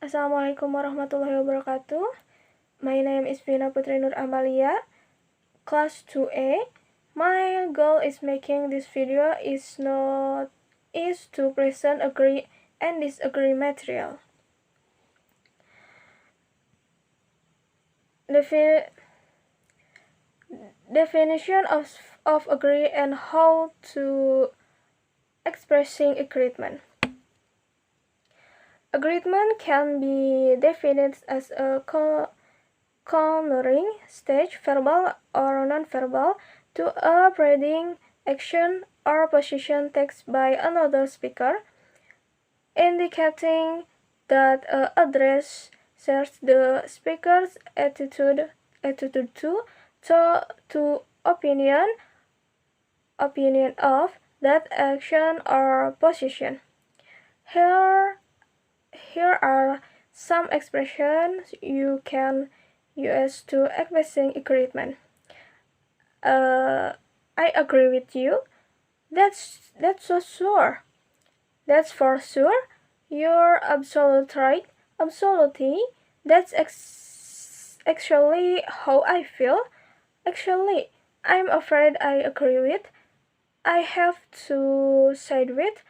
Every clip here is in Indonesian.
Assalamualaikum warahmatullahi wabarakatuh. My name is Vina Putri Nur Amalia, class 2A. My goal is making this video is to present agree and disagree material. Definition of agree and how to expressing agreement. Agreement can be defined as a cornering stage, verbal or non-verbal, to a predicting action or position taken by another speaker, indicating that address shares the speaker's attitude to opinion of that action or position. Here are some expressions you can use to expressing agreement. I agree with you. That's so sure. That's for sure. You're absolutely right. Absolutely. That's actually how I feel. Actually, I'm afraid I agree with. I have to side with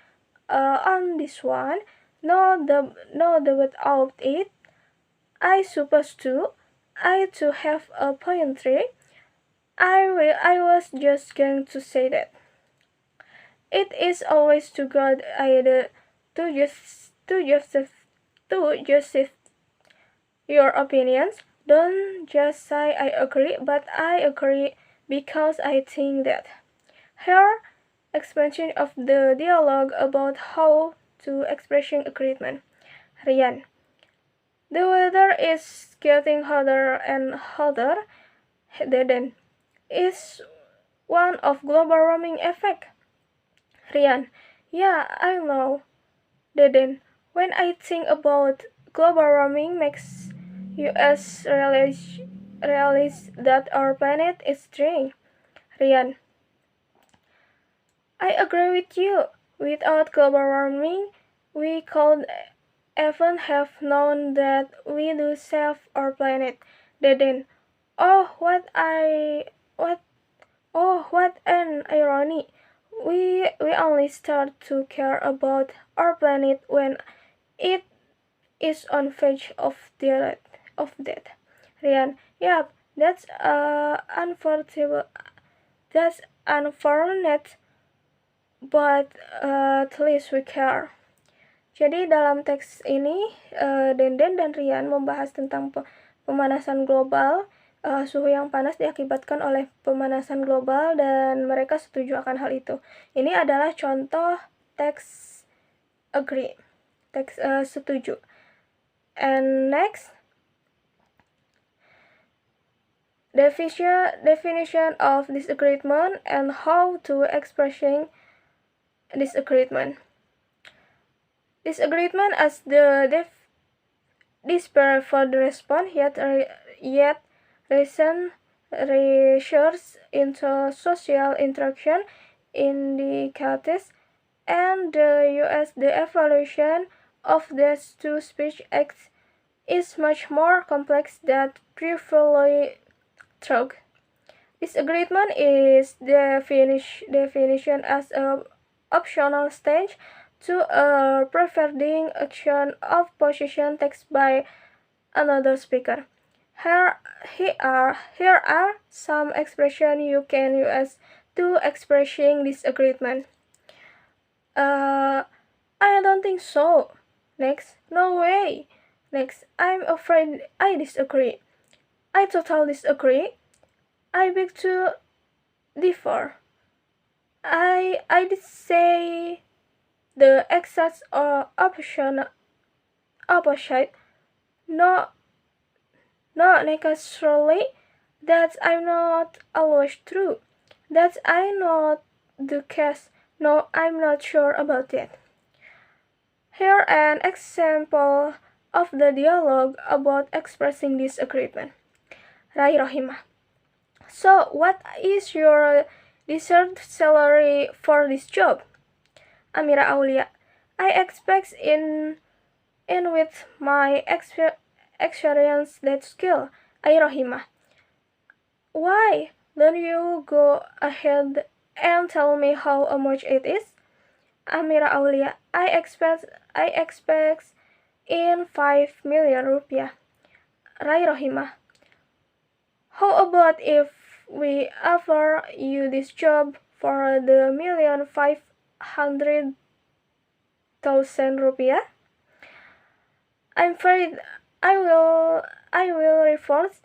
on this one. No doubt about it. I suppose to. I too have a point 3. I was just going to say that. It is always too good idea to justify your opinions. Don't just say I agree, but I agree because I think that. Here, expansion of the dialogue about how to expressing agreement. Rian, the weather is getting hotter and hotter. Deden, is one of global warming effect. Rian, yeah, I know. Deden, when I think about global warming makes us realize that our planet is dying. Rian, I agree with you. Without global warming, we could even have known that we do save our planet. Deden, oh what an irony. We only start to care about our planet when it is on verge of death. Rian, yep, that's unfortunate, but at least we care. Jadi dalam teks ini Denden dan Rian membahas tentang pemanasan global. Suhu yang panas diakibatkan oleh pemanasan global dan mereka setuju akan hal itu. Ini adalah contoh teks agree, teks setuju. And next, definition of disagreement and how to expressing disagreement. Disagreement as the despair for the response, yet recent research into social interaction indicates and the evaluation of these two speech acts is much more complex than previously thought. Disagreement is definition as an optional stage to a preferring action of position taken by another speaker. Here are some expressions you can use to expressing disagreement. I don't think so. Next, no way. Next, I'm afraid I disagree. I totally disagree. I beg to differ. I did say the exact or opposite. No, necessarily. That I'm not always true. That I'm not the case. No, I'm not sure about that. Here an example of the dialogue about expressing disagreement. Rai Rohimah. So, what is your desired salary for this job? Amira Aulia. I expect in in with my experience that skill, Rohima. Why don't you go ahead and tell me how much it is? Amira Aulia, I expect in 5 million rupiah. Rai Rohima, how about if we offer you this job for the 1,500,000 rupiah? I'm afraid I will refuse,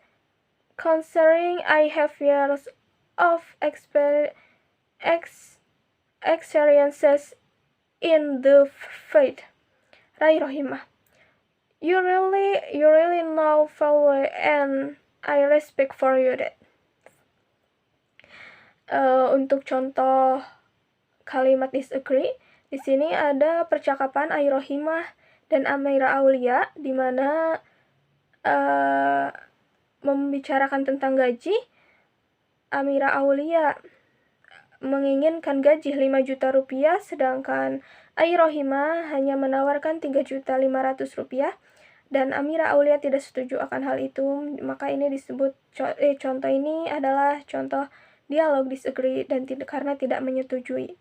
considering I have years of experiences in the field. Rai Rohima, you really know value and I respect for you that. Untuk contoh kalimat disagree, di sini ada percakapan Rohimah dan Amira Aulia di mana membicarakan tentang gaji. Amira Aulia menginginkan gaji 5 juta rupiah, sedangkan Rohimah hanya menawarkan 3.500.000 rupiah, dan Amira Aulia tidak setuju akan hal itu. Maka ini disebut contoh ini adalah contoh dialog disagree dan karena tidak menyetujui.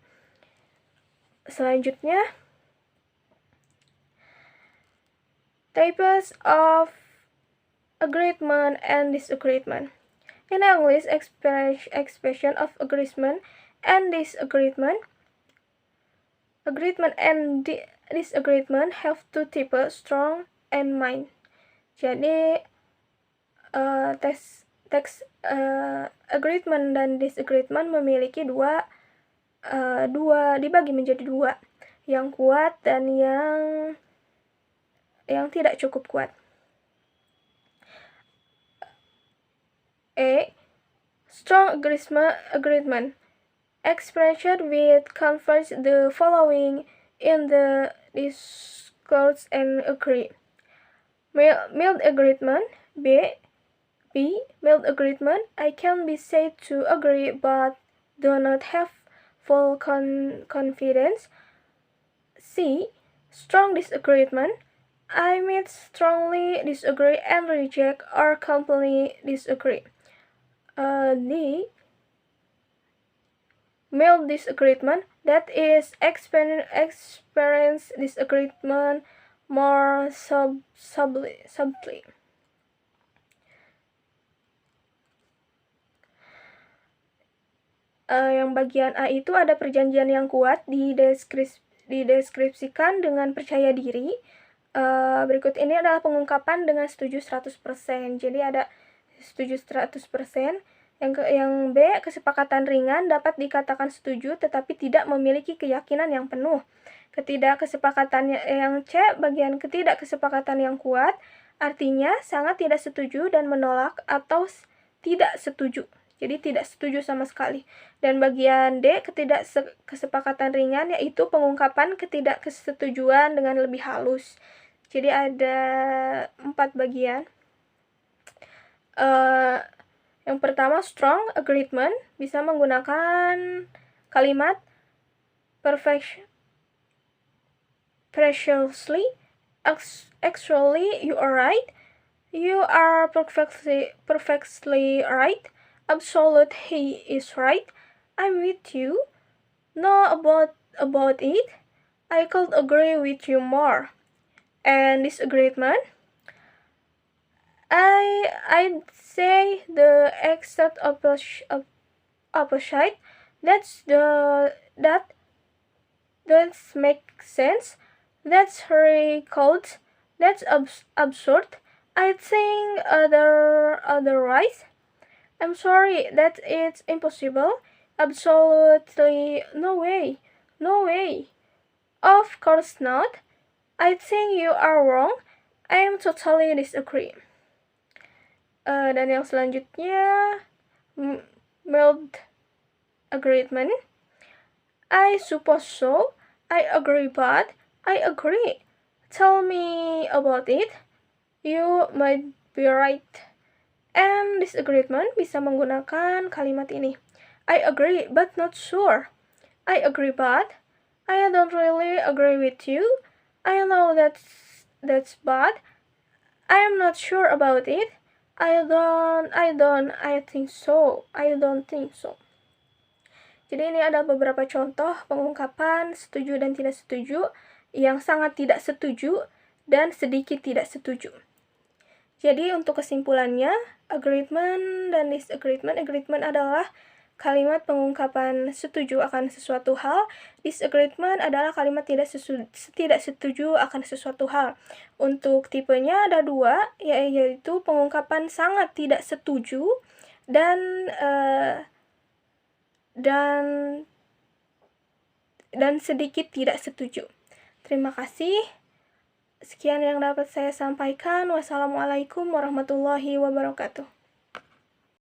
Selanjutnya, types of agreement and disagreement. In English, expression of agreement and disagreement. Agreement and disagreement have two types, strong and mild. Jadi teks agreement dan disagreement memiliki dua dibagi menjadi dua, yang kuat dan yang tidak cukup kuat. A. Strong agreement. Expression which confirms the following in the discourse and agree. Mild agreement. B. Mild agreement. I can be said to agree but do not have full confidence. C. Strong disagreement. I might strongly disagree and reject or completely disagree. D. Mild disagreement. That is experience disagreement more subtly. Yang bagian A itu ada perjanjian yang kuat dideskripsikan dengan percaya diri. Berikut ini adalah pengungkapan dengan setuju 100%. Jadi ada setuju 100%. Yang B, kesepakatan ringan dapat dikatakan setuju tetapi tidak memiliki keyakinan yang penuh. Yang C, bagian ketidakkesepakatan yang kuat, artinya sangat tidak setuju dan menolak atau tidak setuju. Jadi tidak setuju sama sekali. Dan bagian D, ketidakkesepakatan ringan, yaitu pengungkapan ketidaksetujuan dengan lebih halus. Jadi ada 4 bagian. Yang pertama, strong agreement bisa menggunakan kalimat preciously, actually, you are right, you are perfectly right, absolute, he is right, I'm with you, no about it, I could agree with you more. And disagreement, I'd say the exact opposite. That doesn't make sense. That's very cold. That's absurd. I think otherwise. I'm sorry, that it's impossible. Absolutely no way. No way. Of course not. I think you are wrong. I am totally disagree. Dan yang selanjutnya, mild agreement. I suppose so. I agree, but I agree. Tell me about it. You might be right. And disagreement bisa menggunakan kalimat ini. I agree, but not sure. I agree, but I don't really agree with you. I know that's bad. I am not sure about it. I don't think so. Jadi ini ada beberapa contoh pengungkapan setuju dan tidak setuju, yang sangat tidak setuju, dan sedikit tidak setuju. Jadi untuk kesimpulannya, agreement dan disagreement. Agreement adalah kalimat pengungkapan setuju akan sesuatu hal. Disagreement adalah kalimat tidak setuju akan sesuatu hal. Untuk tipenya ada dua, yaitu pengungkapan sangat tidak setuju dan sedikit tidak setuju. Terima kasih. Sekian yang dapat saya sampaikan. Wassalamualaikum warahmatullahi wabarakatuh.